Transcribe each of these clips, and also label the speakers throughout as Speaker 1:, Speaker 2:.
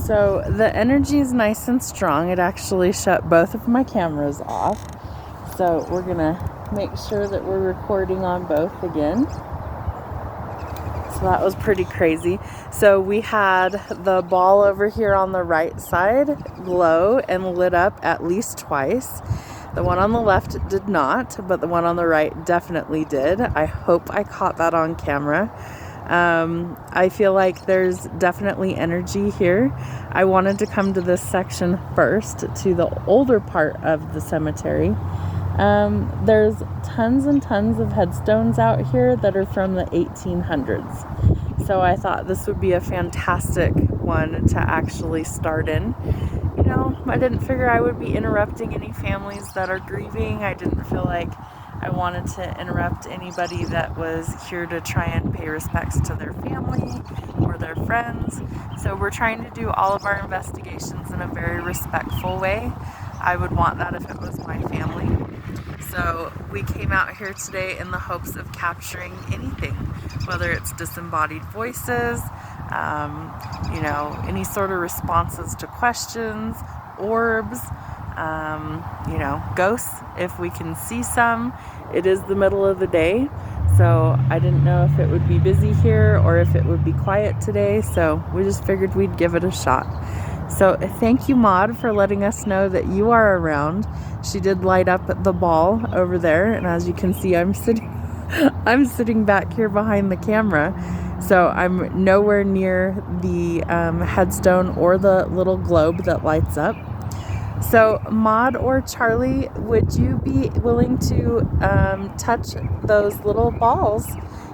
Speaker 1: So the energy is nice and strong. It actually shut both of my cameras off. So we're gonna make sure that we're recording on both again. So that was pretty crazy. So we had the ball over here on the right side glow and lit up at least twice. The one on the left did not, but the one on the right definitely did. I hope I caught that on camera. I feel like there's definitely energy here. I wanted to come to this section first, to the older part of the cemetery. There's tons and tons of headstones out here that are from the 1800s. So I thought this would be a fantastic one to actually start in. You know, I didn't figure I would be interrupting any families that are grieving. I didn't feel like I wanted to interrupt anybody that was here to try and pay respects to their family or their friends. So we're trying to do all of our investigations in a very respectful way. I would want that if it was my family. So we came out here today in the hopes of capturing anything, whether it's disembodied voices, you know, any sort of responses to questions, orbs, you know, ghosts, if we can see some. It is the middle of the day, so I didn't know if it would be busy here or if it would be quiet today, so we just figured we'd give it a shot. So thank you, Maud, for letting us know that you are around. She did light up the ball over there, and as you can see, I'm sitting back here behind the camera, so I'm nowhere near the headstone or the little globe that lights up. So Maud or Charlie, would you be willing to touch those little balls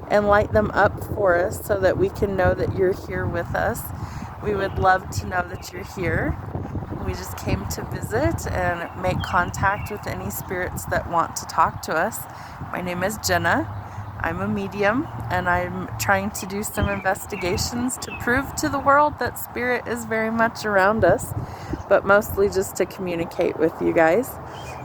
Speaker 1: and light them up for us so that we can know that you're here with us? We would love to know that you're here. We just came to visit and make contact with any spirits that want to talk to us. My name is Jenna. I'm a medium, and I'm trying to do some investigations to prove to the world that spirit is very much around us, but mostly just to communicate with you guys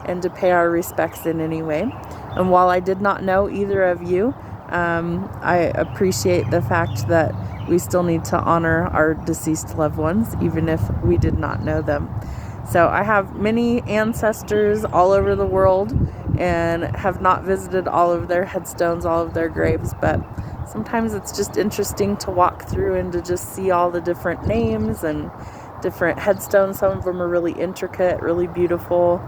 Speaker 1: and to pay our respects in any way. And while I did not know either of you, I appreciate the fact that we still need to honor our deceased loved ones, even if we did not know them. So I have many ancestors all over the world and have not visited all of their headstones, all of their graves, but sometimes it's just interesting to walk through and to just see all the different names and different headstones. Some of them are really intricate, really beautiful,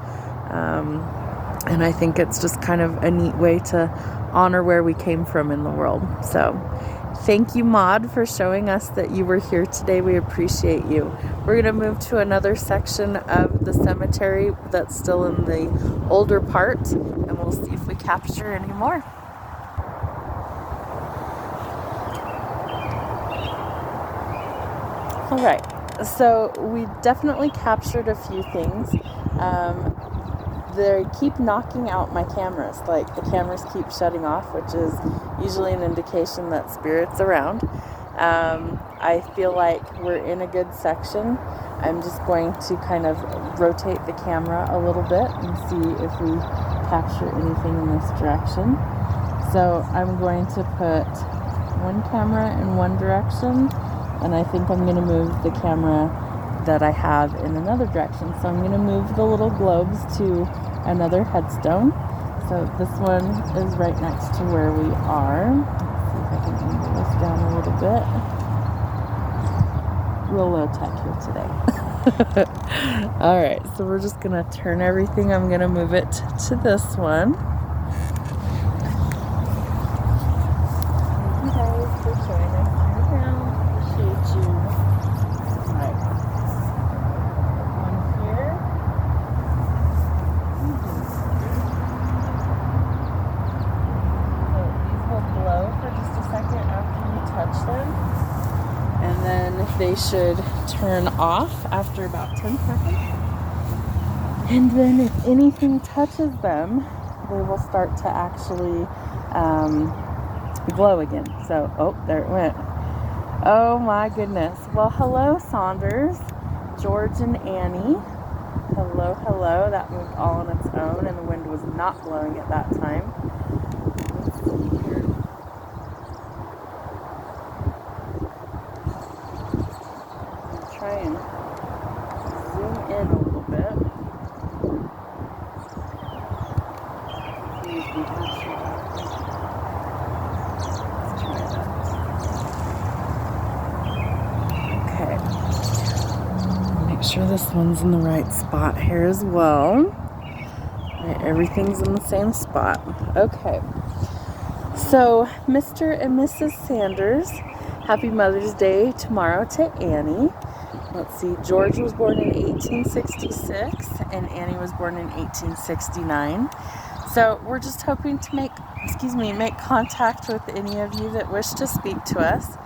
Speaker 1: and I think it's just kind of a neat way to honor where we came from in the world. So thank you, Maud, for showing us that you were here today. We appreciate you. We're going to move to another section of the cemetery that's still in the older part, and we'll see if we capture any more. All right, so we definitely captured a few things. They keep knocking out my cameras, like the cameras keep shutting off, which is usually an indication that spirit's around. I feel like we're in a good section. I'm just going to kind of rotate the camera a little bit and see if we capture anything in this direction. So I'm going to put one camera in one direction, and I think I'm going to move the camera that I have in another direction. So I'm going to move the little globes to another headstone. So this one is right next to where we are. Let's see if I can angle this down a little bit. Real low tech here today. All right, so we're just going to turn everything. I'm going to move it to this one. Thank you guys for showing us around. Appreciate you. All right. One here. So these will glow for just a second after you touch them. And then they should turn off after about 10 seconds. And then if anything touches them, they will start to actually glow again. So, oh, there it went. Oh my goodness. Well, hello, Saunders, George, and Annie. Hello, hello. That moved all on its own, and the wind was not blowing at that time. Let's see here. try and zoom in a little bit. Let's try that. Okay. Make sure this one's in the right spot here as well. Right, everything's in the same spot. Okay. So, Mr. and Mrs. Sanders, happy Mother's Day tomorrow to Annie. Let's see, George was born in 1866 and Annie was born in 1869. So we're just hoping to make contact with any of you that wish to speak to us.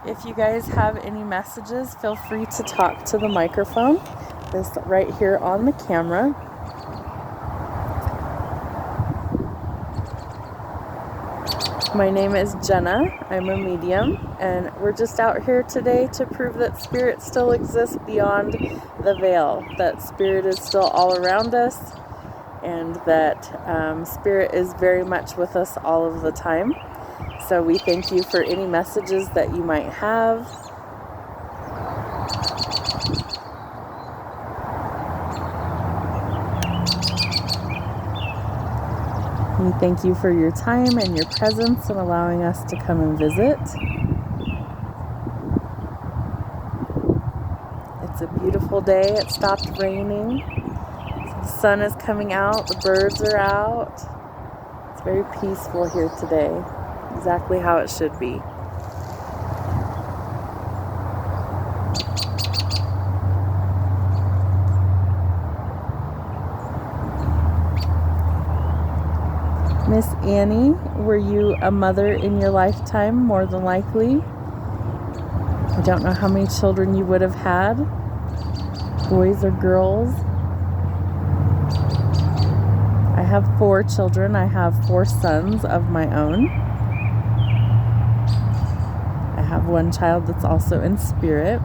Speaker 1: If you guys have any messages, feel free to talk to the microphone. This right here on the camera. My name is Jenna. I'm a medium, and we're just out here today to prove that spirit still exists beyond the veil, that spirit is still all around us, and that spirit is very much with us all of the time. So we thank you for any messages that you might have. We thank you for your time and your presence and allowing us to come and visit. It's a beautiful day. It stopped raining. The sun is coming out. The birds are out. It's very peaceful here today. Exactly how it should be. Miss Annie, were you a mother in your lifetime, more than likely? I don't know how many children you would have had, boys or girls. I have 4 children. I have 4 sons of my own. I have 1 child that's also in spirit.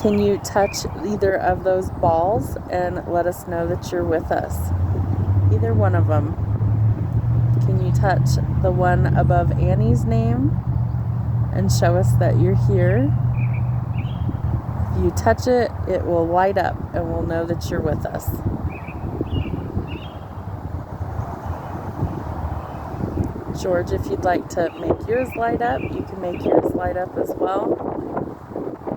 Speaker 1: Can you touch either of those balls and let us know that you're with us? Either one of them. Can you touch the one above Annie's name and show us that you're here? If you touch it, it will light up and we'll know that you're with us. George, if you'd like to make yours light up, you can make yours light up as well.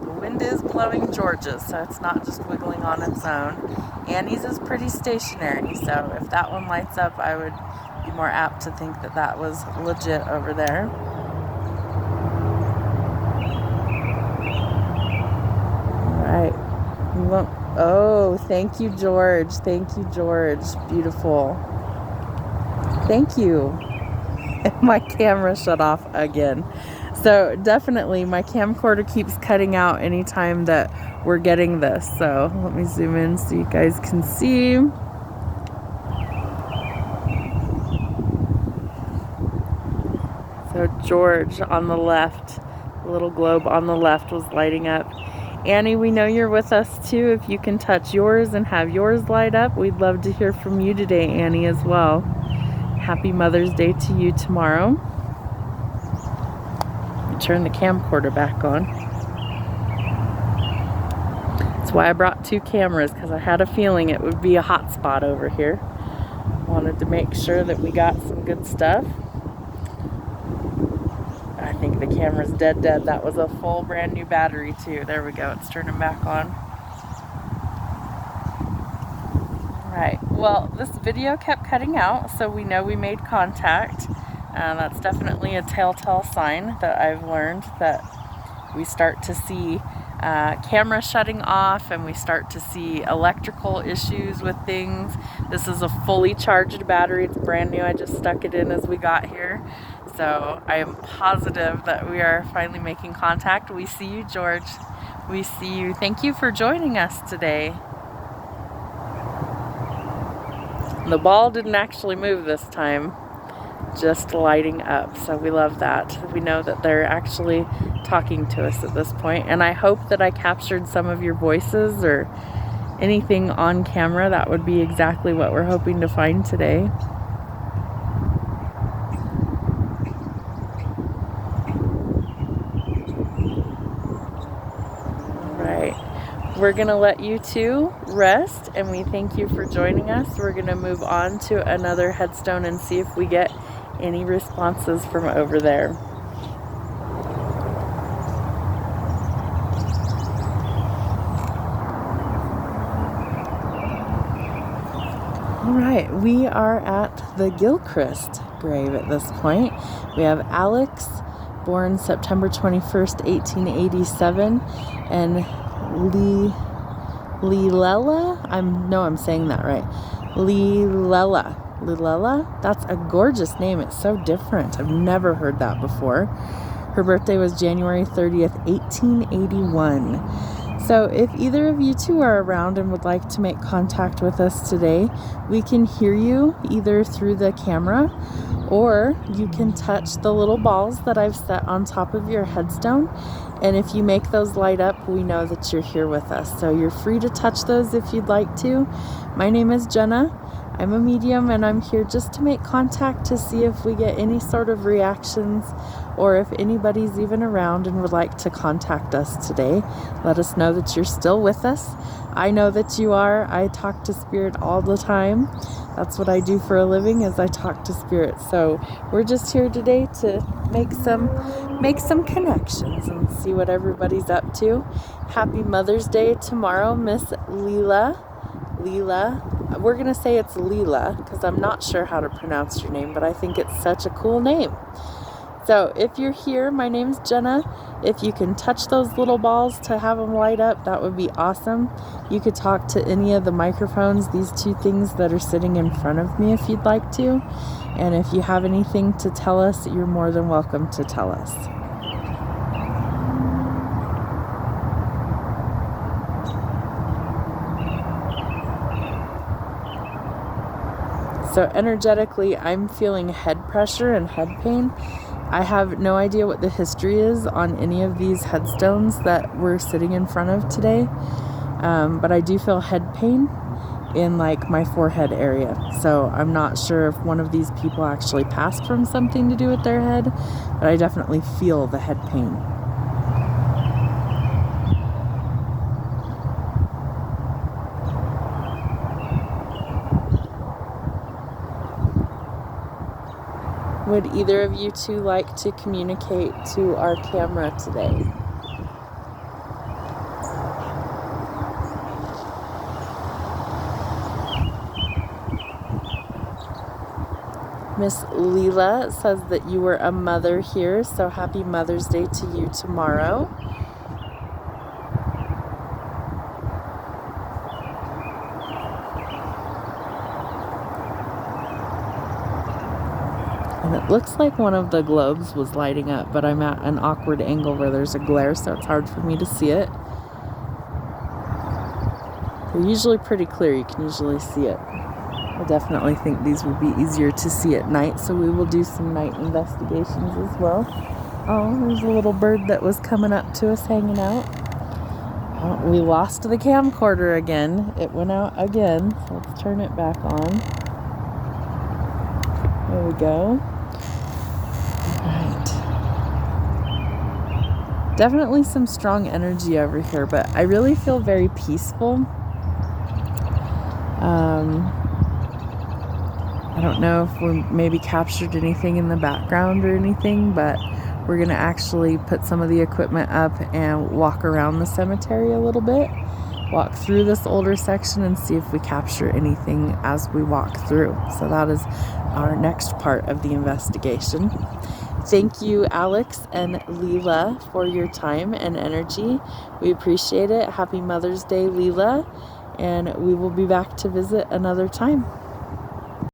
Speaker 1: The wind is blowing George's, so it's not just wiggling on its own. Annie's is pretty stationary, so if that one lights up, I would be more apt to think that that was legit over there. All right. Oh, thank you, George. Thank you, George. Beautiful. Thank you. My camera shut off again. So definitely my camcorder keeps cutting out anytime that we're getting this. So let me zoom in so you guys can see. So George on the left, the little globe on the left was lighting up. Annie, we know you're with us too. If you can touch yours and have yours light up, we'd love to hear from you today, Annie, as well. Happy Mother's Day to you tomorrow. Turn the camcorder back on. That's why I brought 2 cameras, because I had a feeling it would be a hot spot over here. Wanted to make sure that we got some good stuff. I think the camera's dead. That was a full brand new battery too. There we go. It's turning back on. Right, well, this video kept cutting out, so we know we made contact. That's definitely a telltale sign that I've learned, that we start to see camera shutting off and we start to see electrical issues with things. This is a fully charged battery. It's brand new. I just stuck it in as we got here. So I am positive that we are finally making contact. We see you, George. We see you. Thank you for joining us today. The ball didn't actually move this time, just lighting up, so we love that. We know that they're actually talking to us at this point, and I hope that I captured some of your voices or anything on camera. That would be exactly what we're hoping to find today. we're going to let you two rest, and we thank you for joining us. We're going to move on to another headstone and see if we get any responses from over there. All right, we are at the Gilchrist grave at this point. We have Alex, born September 21st, 1887, and Lilela, I'm saying that right. Lilela, that's a gorgeous name. It's so different. I've never heard that before. Her birthday was January 30th, 1881. So if either of you two are around and would like to make contact with us today, we can hear you either through the camera, or you can touch the little balls that I've set on top of your headstone. And if you make those light up, we know that you're here with us. So you're free to touch those if you'd like to. My name is Jenna. I'm a medium, and I'm here just to make contact to see if we get any sort of reactions, or if anybody's even around and would like to contact us today. Let us know that you're still with us. I know that you are. I talk to spirit all the time. That's what I do for a living, is I talk to spirit. So we're just here today to make some connections and see what everybody's up to. Happy Mother's Day tomorrow, Miss Leela. We're going to say it's Leela because I'm not sure how to pronounce your name, but I think it's such a cool name. So if you're here, my name's Jenna. If you can touch those little balls to have them light up, that would be awesome. You could talk to any of the microphones, these two things that are sitting in front of me, if you'd like to. And if you have anything to tell us, you're more than welcome to tell us. So energetically, I'm feeling head pressure and head pain. I have no idea what the history is on any of these headstones that we're sitting in front of today. But I do feel head pain in like my forehead area. So I'm not sure if one of these people actually passed from something to do with their head, but I definitely feel the head pain. Would either of you two like to communicate to our camera today? Miss Leela says that you were a mother here, so happy Mother's Day to you tomorrow. And it looks like one of the globes was lighting up, but I'm at an awkward angle where there's a glare, so it's hard for me to see it. They're usually pretty clear. You can usually see it. I definitely think these would be easier to see at night, so we will do some night investigations as well. Oh, there's a little bird that was coming up to us hanging out. Oh, we lost the camcorder again. It went out again, so let's turn it back on. There we go. Right. Definitely some strong energy over here, but I really feel very peaceful. I don't know if we maybe captured anything in the background or anything, but we're going to actually put some of the equipment up and walk around the cemetery a little bit. Walk through this older section and see if we capture anything as we walk through. So that is our next part of the investigation. Thank you, Alex and Leela, for your time and energy. We appreciate it. Happy Mother's Day, Leela, and we will be back to visit another time.